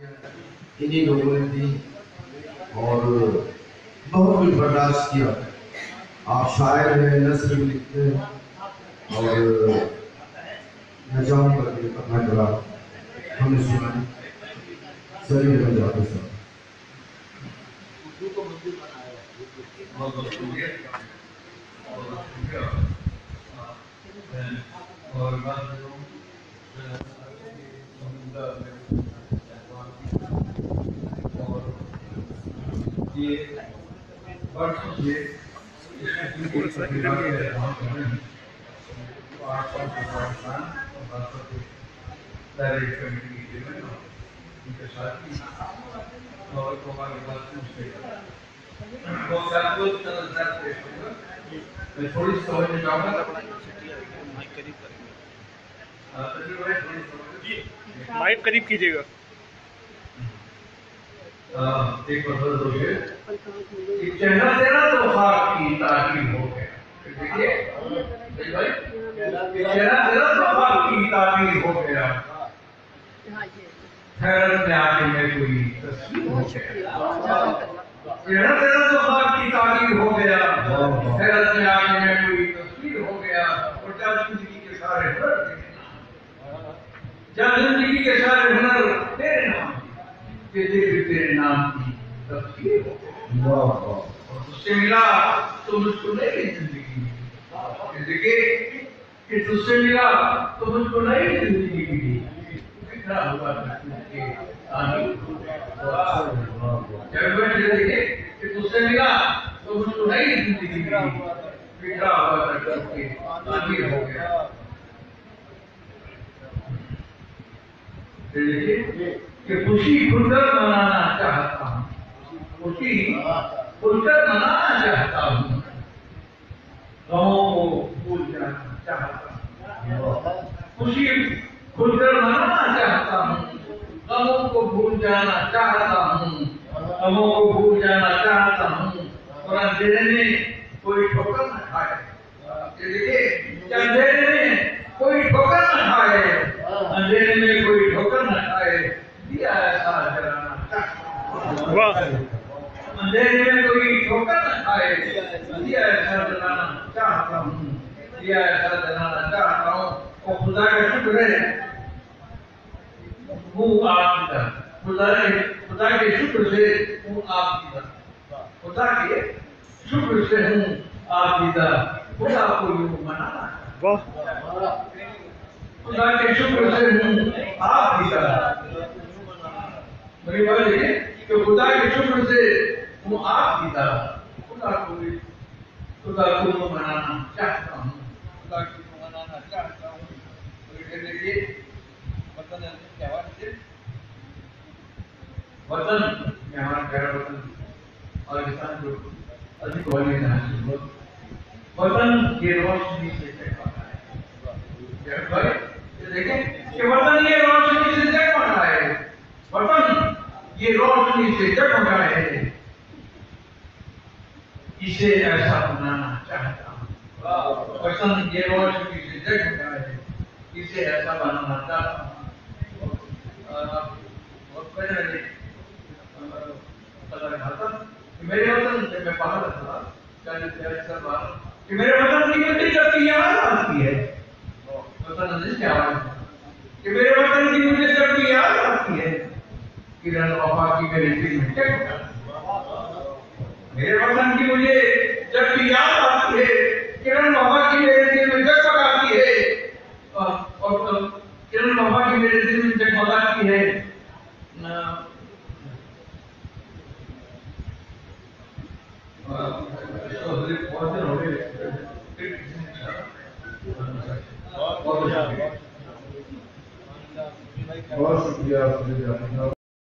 इन्हीं लोगों ने दी और बहुत कुछ बर्दाश्त किया। आप शायर हैं, नस्र भी लिखते हैं और नजाम करके अपना जला हमें सुनाए सही बन जाते सब। ये वर्ष ये पूरे परिवार के नाम हैं तो आप सब पाकिस्तान और बातों के दायरे कमेटी की टीम है उनके साथ ही और हमारे बात पूछते हैं वो आपको तरह पेश होगा। मैं थोड़ी सी समझ जाऊंगा माइक करीब कीजिएगा। एक मतलब दोगे कि चेहरा तेरा तो खाक की तारीफ हो गया। देखिए भाई चेहरा तेरा तो खाक की तारीफ हो गया। हैरत में आके मैं कोई तस्वीर हो गया। चेहरा तेरा तो खाक की तारीफ हो गया। हैरत में आके मैं कोई तस्वीर हो गया। और जब जिंदगी के सारे हुनर जब जिंदगी के सारे हुनर तेरे नाम तेरे नाम की तस्वीर हो और उससे मिला तो मुझको नई जिंदगी कि तुझसे मिला तो मुझको नई जिंदगी मिली। बिखरा हुआ कि तुझसे मिला तो मुझको नई जिंदगी मिली। बिखरा हुआ तामीर हो गया। कि खुशी खुलकर मनाना चाहता हूँ। खुशी खुलकर मनाना चाहता हूँ। गमों को भूल जाना चाहता हूँ। खुशी खुलकर मनाना चाहता हूँ। गमों को भूल जाना चाहता हूँ। गमों को भूल जाना चाहता हूँ। और अंधेरे में कोई ठोकर न खाए। अंधेरे में कोई ठोकर न खाए। अंधेरे में कोई ठोकर न खाए। दिया ऐसा जलाना चाहता हूँ। अंधेरे में कोई ठोकर न खाए। दिया ऐसा जलाना चाहता हूँ। दिया ऐसा जलाना चाहता हूँ। और खुदा का शुक्र है वो आपकी तरह। खुदा के शुक्र से वो आपकी तरह। खुदा के शुक्र से हूँ आपकी तरह। खुदा को यूँ मनाना। खुदा के शुक्र से हूँ आपकी तरह। मेरी बात है कि खुदा के शुक्र से हूँ आपकी तरह। खुदा को यूँ मनाना चाहता हूँ। खुदा को यूँ मनाना चाहता हूँ। देखिए वतन क्या बात है। वतन हमारा प्यारा वतन पाकिस्तान जो अधिक वाले हैं वतन ये रोशनी से जगमगा है। देखें कि वतन ये रोशनी से जगमगा है। वतन ये रोशनी से जगमगा है। इसे ऐसा बनाना चाहता हूँ। वतन ये रोशनी से जगमगा है। इसे ऐसा बनाना चाहता हूँ। मेरे वतन जब मैं बाहर था कि मेरे वतन की मिट्टी जब याद आती है। वतन क्या कि मेरे वतन की मुझे जब याद आती है। किरण वफा की मेरे दिल में जगमगा। मेरे वतन की मुझे जब याद आती है। किरण वफा की मेरे दिल में जगमगाती है। और किरण वफा की मेरे दिल में जगमगाती है। बहुत शुक्रिया।